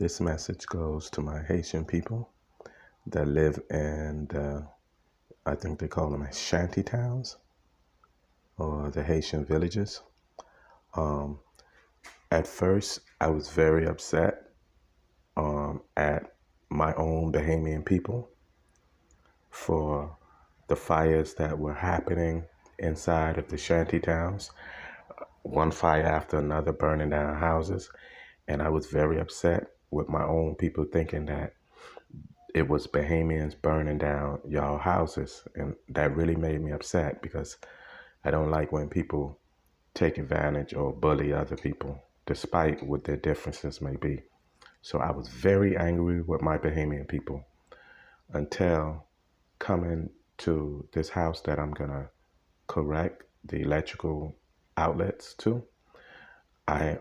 This message goes to my Haitian people that live in I think they call them shantytowns or the Haitian villages. At first, I was very upset at my own Bahamian people for the fires that were happening inside of the shanty towns, one fire after another burning down houses. And I was very upset with my own people thinking that it was Bahamians burning down y'all houses. And that really made me upset because I don't like when people take advantage or bully other people, despite what their differences may be. So I was very angry with my Bahamian people until coming to this house that I'm gonna correct the electrical outlets to. I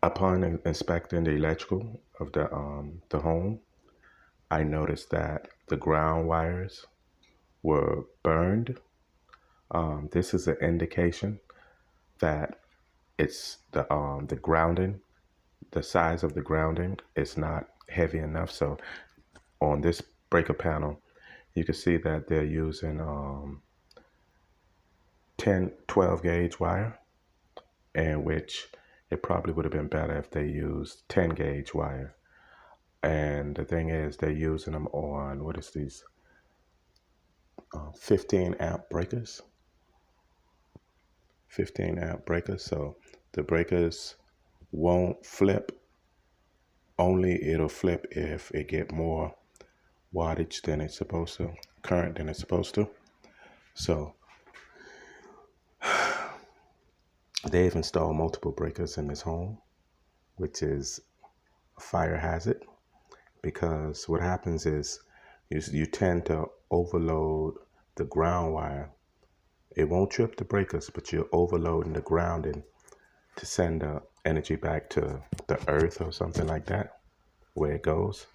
upon inspecting the electrical of the home, I noticed that the ground wires were burned. This is an indication that it's the grounding, the size of the grounding is not heavy enough. So on this breaker panel, you can see that they're using 12 gauge wire, in which it probably would have been better if they used 10 gauge wire. And the thing is, they're using them on, what is these, 15 amp breakers. 15 amp breakers. So the breakers won't flip. Only it'll flip if it get more wattage than it's supposed to, current than it's supposed to. So they've installed multiple breakers in this home, which is a fire hazard, because what happens is you tend to overload the ground wire. It won't trip the breakers, but you're overloading the grounding to send the energy back to the earth or something like that, where it goes.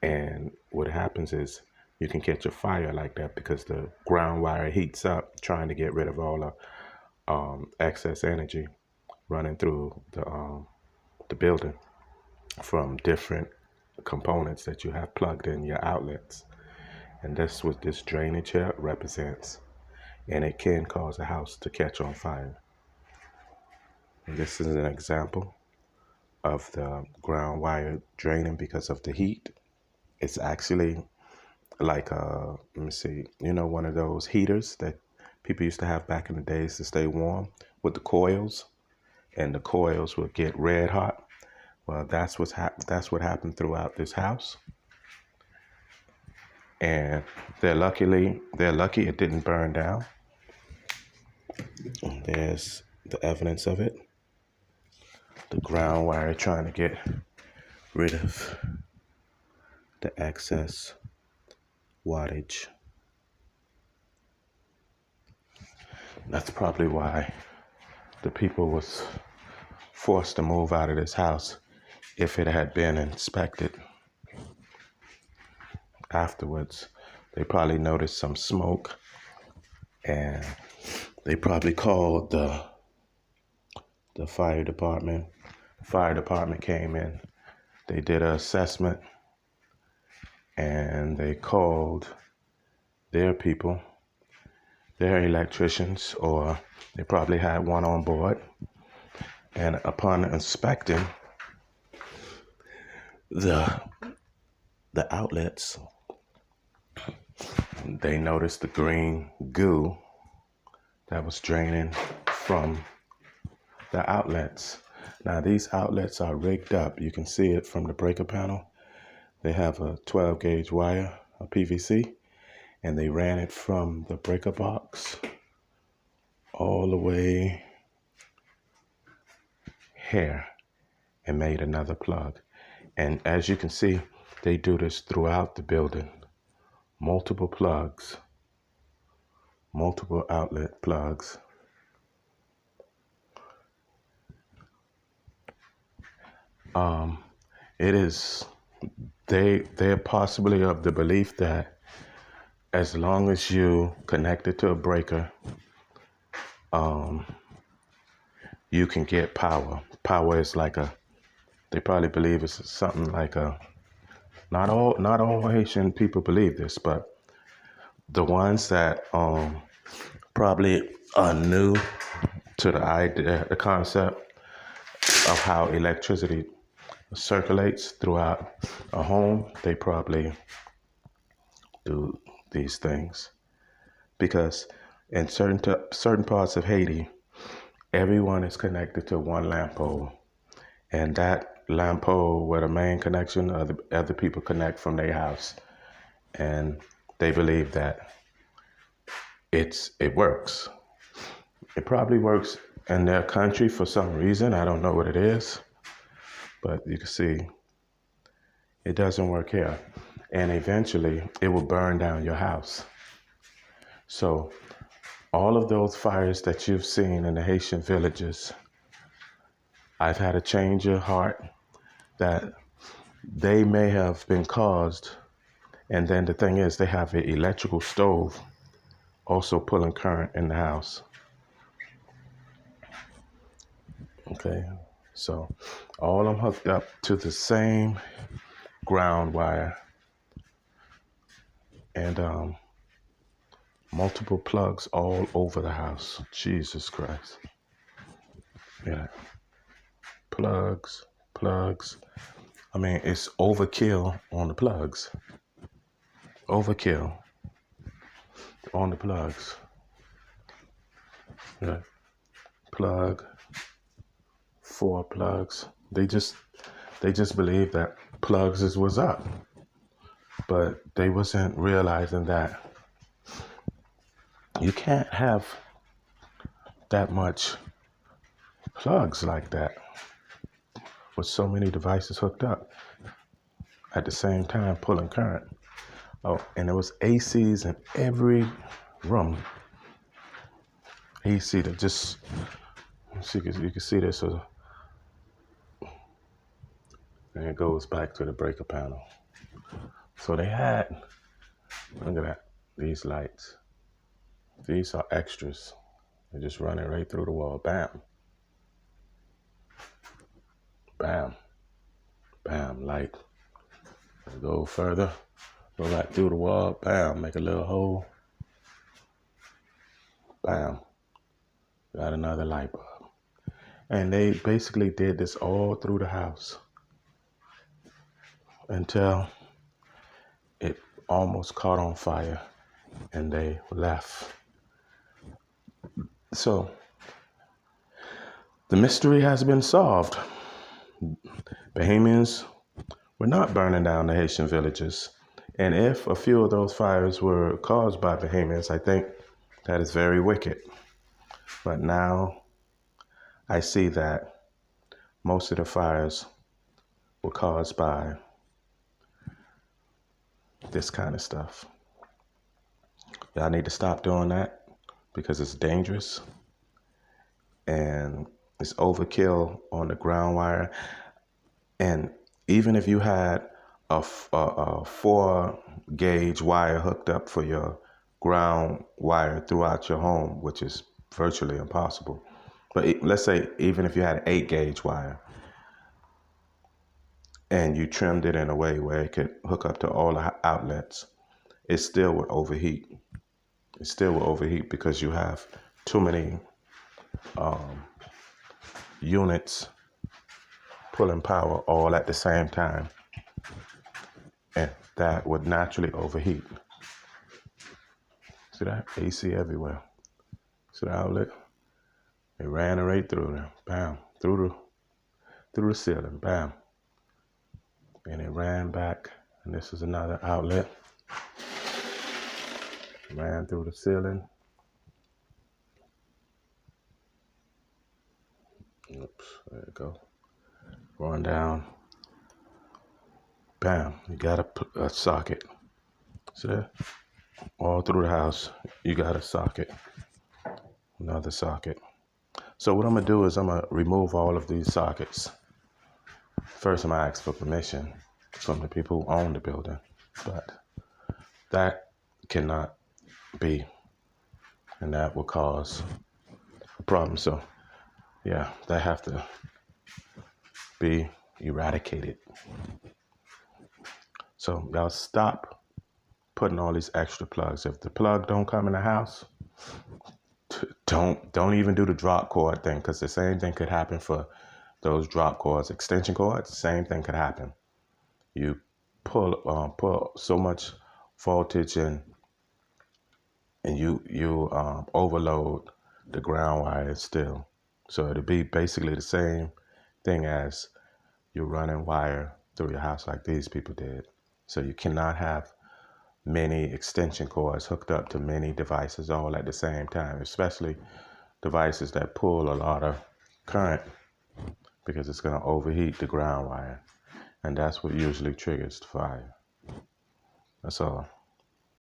And what happens is you can catch a fire like that because the ground wire heats up, trying to get rid of all the excess energy running through the building from different components that you have plugged in your outlets. And that's what this drainage here represents. And it can cause a house to catch on fire. And this is an example of the ground wire draining because of the heat. It's actually like let me see, one of those heaters that people used to have back in the days to stay warm with the coils, and the coils would get red hot. Well, that's what happened throughout this house. And they're lucky it didn't burn down. And there's the evidence of it. The ground wire trying to get rid of the excess wattage. That's probably why the people was forced to move out of this house if it had been inspected afterwards. They probably noticed some smoke, and they probably called the fire department. The fire department came in. They did an assessment, and they called their people, their electricians, or they probably had one on board. And upon inspecting the outlets, they noticed the green goo that was draining from the outlets. Now these outlets are rigged up. You can see it from the breaker panel. They have a 12 gauge wire, a PVC, and they ran it from the breaker box all the way here and made another plug. And as you can see, they do this throughout the building. Multiple plugs, multiple outlet plugs. They're possibly of the belief that as long as you connect it to a breaker, you can get power. Power is like they probably believe it's something like not all Haitian people believe this, but the ones that probably are new to the idea, the concept of how electricity circulates throughout a home, they probably do these things because in certain parts of Haiti, everyone is connected to one lamp pole, and that lamp pole where the main connection, other people connect from their house, and they believe that it works. It probably works in their country for some reason. I don't know what it is, but you can see it doesn't work here. And eventually it will burn down your house. So all of those fires that you've seen in the Haitian villages, I've had a change of heart that they may have been caused. And then the thing is, they have an electrical stove also pulling current in the house. Okay, so all I'm hooked up to the same ground wire and multiple plugs all over the house. Jesus Christ. Yeah. Plugs. I mean, it's overkill on the plugs. Overkill on the plugs. Yeah. Plug. 4 plugs. They just believe that plugs is what's up. But they wasn't realizing that you can't have that much plugs like that with so many devices hooked up at the same time pulling current. Oh, and there was ACs in every room. AC that just, you can see this. So, and it goes back to the breaker panel. So they had, look at that, these lights. These are extras. They're just running right through the wall. Bam. Bam. Bam. Light. Go further. Go right through the wall. Bam. Make a little hole. Bam. Got another light bulb. And they basically did this all through the house until it almost caught on fire and they left. So the mystery has been solved. Bahamians were not burning down the Haitian villages. And if a few of those fires were caused by Bahamians, I think that is very wicked. But now I see that most of the fires were caused by this kind of stuff. Y'all need to stop doing that because it's dangerous and it's overkill on the ground wire. And even if you had a 4-gauge wire hooked up for your ground wire throughout your home, which is virtually impossible. But let's say even if you had an 8-gauge wire and you trimmed it in a way where it could hook up to all the outlets, it still would overheat. It still will overheat because you have too many units pulling power all at the same time. And that would naturally overheat. See that? AC everywhere. See the outlet? It ran right through there. Bam. Through the ceiling. Bam. And it ran back. And this is another outlet. Ran through the ceiling. Oops, there you go. Going down. Bam, you got a socket. See that? All through the house, you got a socket. Another socket. So what I'm gonna do is I'm gonna remove all of these sockets. First, I'm gonna ask for permission from the people who own the building, but that cannot be, and that will cause a problem. So Yeah, they have to be eradicated. So y'all stop putting all these extra plugs. If the plug don't come in the house, don't even do the drop cord thing, because the same thing could happen for those drop cords, extension cords. Same thing could happen. You pull so much voltage in, and you overload the ground wire still. So it'll be basically the same thing as you're running wire through your house like these people did. So you cannot have many extension cords hooked up to many devices all at the same time, especially devices that pull a lot of current, because it's going to overheat the ground wire. And that's what usually triggers the fire. That's all.